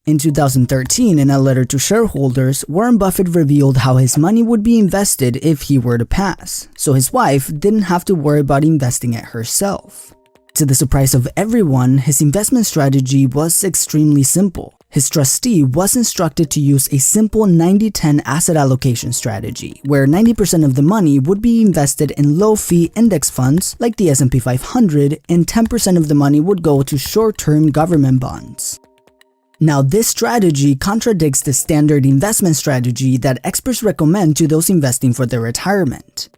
In 2013, in a letter to shareholders, Warren Buffett revealed how his money would be invested if he were to pass, so his wife didn't have to worry about investing it herself. To the surprise of everyone, his investment strategy was extremely simple. His trustee was instructed to use a simple 90-10 asset allocation strategy, where 90% of the money would be invested in low-fee index funds like the S&P 500 and 10% of the money would go to short-term government bonds. Now, this strategy contradicts the standard investment strategy that experts recommend to those investing for their retirement.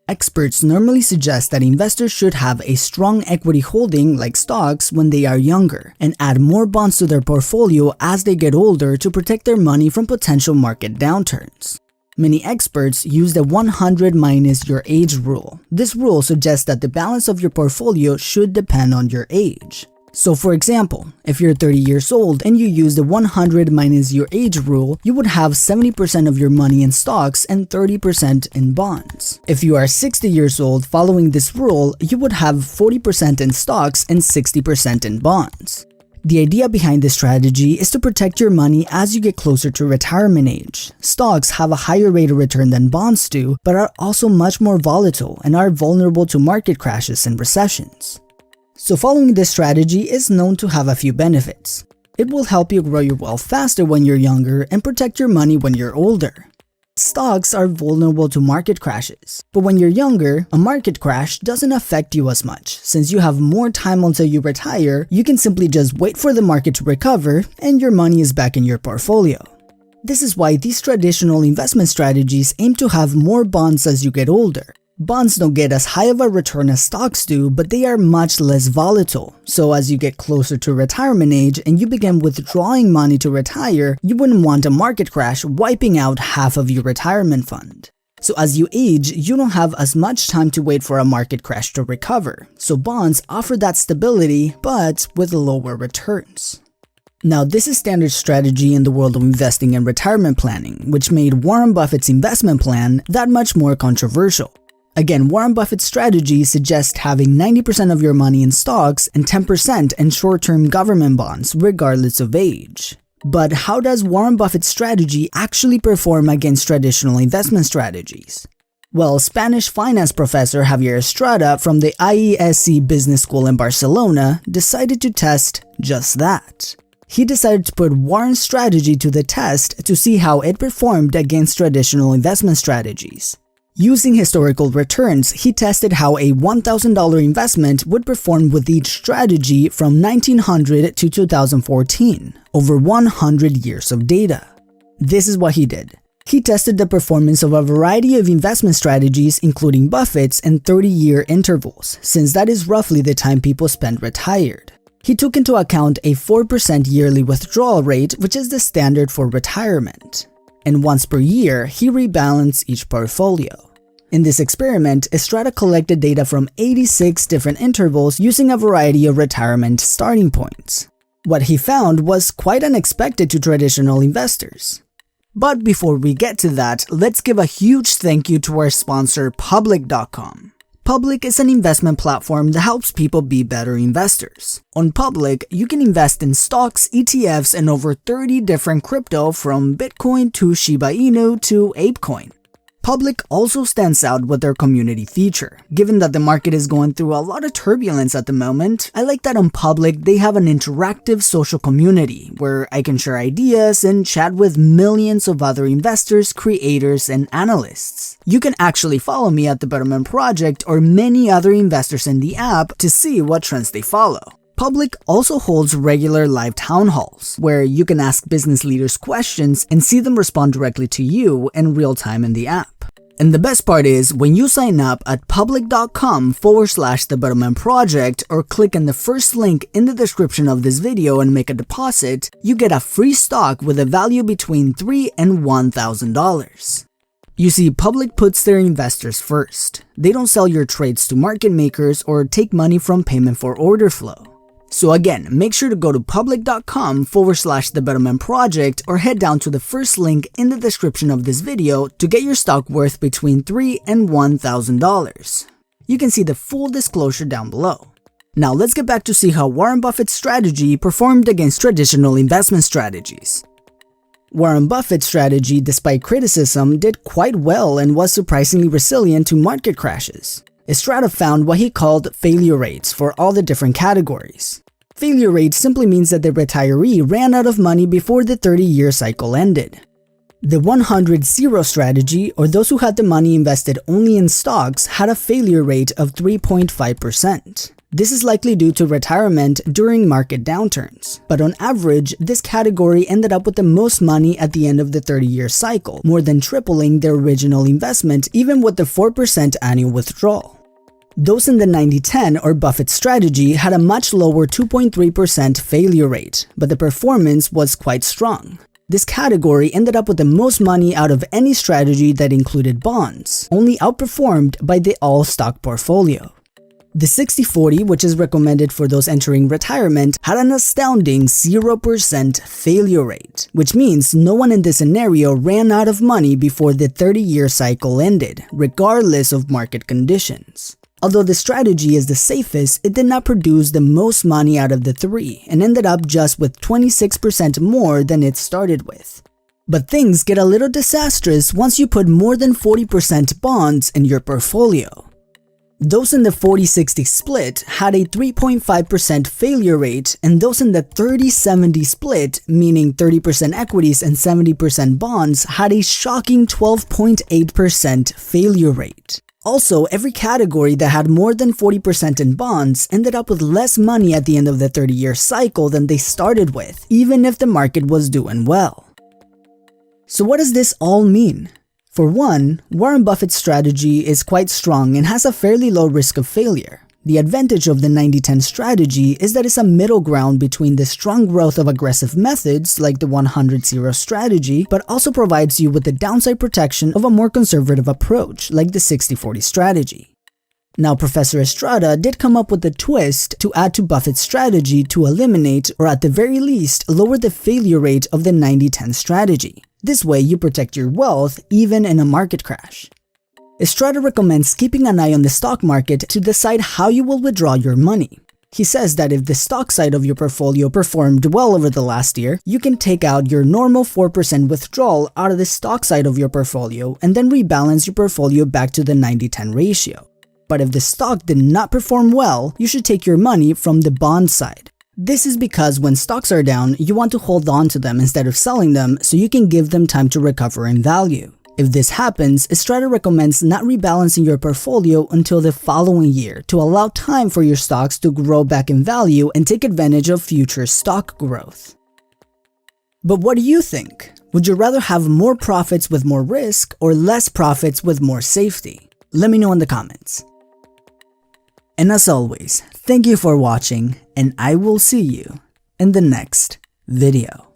Experts normally suggest that investors should have a strong equity holding like stocks when they are younger and add more bonds to their portfolio as they get older to protect their money from potential market downturns. Many experts use the 100 minus your age rule. This rule suggests that the balance of your portfolio should depend on your age. So for example, if you're 30 years old and you use the 100 minus your age rule, you would have 70% of your money in stocks and 30% in bonds. If you are 60 years old following this rule, you would have 40% in stocks and 60% in bonds. The idea behind this strategy is to protect your money as you get closer to retirement age. Stocks have a higher rate of return than bonds do, but are also much more volatile and are vulnerable to market crashes and recessions. So following this strategy is known to have a few benefits. It will help you grow your wealth faster when you're younger and protect your money when you're older. Stocks are vulnerable to market crashes, but when you're younger, a market crash doesn't affect you as much. Since you have more time until you retire, you can simply just wait for the market to recover and your money is back in your portfolio. This is why these traditional investment strategies aim to have more bonds as you get older. Bonds don't get as high of a return as stocks do, but they are much less volatile. So as you get closer to retirement age and you begin withdrawing money to retire, you wouldn't want a market crash wiping out half of your retirement fund. So as you age, you don't have as much time to wait for a market crash to recover. So bonds offer that stability, but with lower returns. Now, this is standard strategy in the world of investing and retirement planning, which made Warren Buffett's investment plan that much more controversial. Again, Warren Buffett's strategy suggests having 90% of your money in stocks and 10% in short-term government bonds, regardless of age. But how does Warren Buffett's strategy actually perform against traditional investment strategies? Well, Spanish finance professor Javier Estrada from the IESE Business School in Barcelona decided to test just that. He decided to put Warren's strategy to the test to see how it performed against traditional investment strategies. Using historical returns, he tested how a $1,000 investment would perform with each strategy from 1900 to 2014, over 100 years of data. This is what he did. He tested the performance of a variety of investment strategies, including Buffett's, in 30-year intervals, since that is roughly the time people spend retired. He took into account a 4% yearly withdrawal rate, which is the standard for retirement. And once per year, he rebalanced each portfolio. In this experiment, Estrada collected data from 86 different intervals using a variety of retirement starting points. What he found was quite unexpected to traditional investors. But before we get to that, let's give a huge thank you to our sponsor, Public.com. Public is an investment platform that helps people be better investors. On Public, you can invest in stocks, ETFs, and over 30 different crypto from Bitcoin to Shiba Inu to ApeCoin. Public also stands out with their community feature. Given that the market is going through a lot of turbulence at the moment, I like that on Public they have an interactive social community where I can share ideas and chat with millions of other investors, creators, and analysts. You can actually follow me at the Betterment Project or many other investors in the app to see what trends they follow. Public also holds regular live town halls, where you can ask business leaders questions and see them respond directly to you in real time in the app. And the best part is, when you sign up at public.com/The Betterment Project or click on the first link in the description of this video and make a deposit, you get a free stock with a value between $3,000 and $1,000. You see, Public puts their investors first. They don't sell your trades to market makers or take money from payment for order flow. So again, make sure to go to public.com/The Betterment Project or head down to the first link in the description of this video to get your stock worth between $3,000 and $1,000. You can see the full disclosure down below. Now let's get back to see how Warren Buffett's strategy performed against traditional investment strategies. Warren Buffett's strategy, despite criticism, did quite well and was surprisingly resilient to market crashes. Estrada found what he called failure rates for all the different categories. Failure rate simply means that the retiree ran out of money before the 30-year cycle ended. The 100-0 strategy, or those who had the money invested only in stocks, had a failure rate of 3.5%. This is likely due to retirement during market downturns, but on average, this category ended up with the most money at the end of the 30-year cycle, more than tripling their original investment even with the 4% annual withdrawal. Those in the 90-10 or Buffett strategy had a much lower 2.3% failure rate, but the performance was quite strong. This category ended up with the most money out of any strategy that included bonds, only outperformed by the all-stock portfolio. The 60-40, which is recommended for those entering retirement, had an astounding 0% failure rate, which means no one in this scenario ran out of money before the 30-year cycle ended, regardless of market conditions. Although the strategy is the safest, it did not produce the most money out of the three and ended up just with 26% more than it started with. But things get a little disastrous once you put more than 40% bonds in your portfolio. Those in the 40-60 split had a 3.5% failure rate, and those in the 30-70 split, meaning 30% equities and 70% bonds, had a shocking 12.8% failure rate. Also, every category that had more than 40% in bonds ended up with less money at the end of the 30-year cycle than they started with, even if the market was doing well. So what does this all mean? For one, Warren Buffett's strategy is quite strong and has a fairly low risk of failure. The advantage of the 90-10 strategy is that it's a middle ground between the strong growth of aggressive methods like the 100-0 strategy, but also provides you with the downside protection of a more conservative approach like the 60-40 strategy. Now, Professor Estrada did come up with a twist to add to Buffett's strategy to eliminate, or at the very least, lower the failure rate of the 90-10 strategy. This way, you protect your wealth even in a market crash. Estrada recommends keeping an eye on the stock market to decide how you will withdraw your money. He says that if the stock side of your portfolio performed well over the last year, you can take out your normal 4% withdrawal out of the stock side of your portfolio and then rebalance your portfolio back to the 90-10 ratio. But if the stock did not perform well, you should take your money from the bond side. This is because when stocks are down, you want to hold on to them instead of selling them so you can give them time to recover in value. If this happens, Estrada recommends not rebalancing your portfolio until the following year to allow time for your stocks to grow back in value and take advantage of future stock growth. But what do you think? Would you rather have more profits with more risk or less profits with more safety? Let me know in the comments. And as always, thank you for watching, and I will see you in the next video.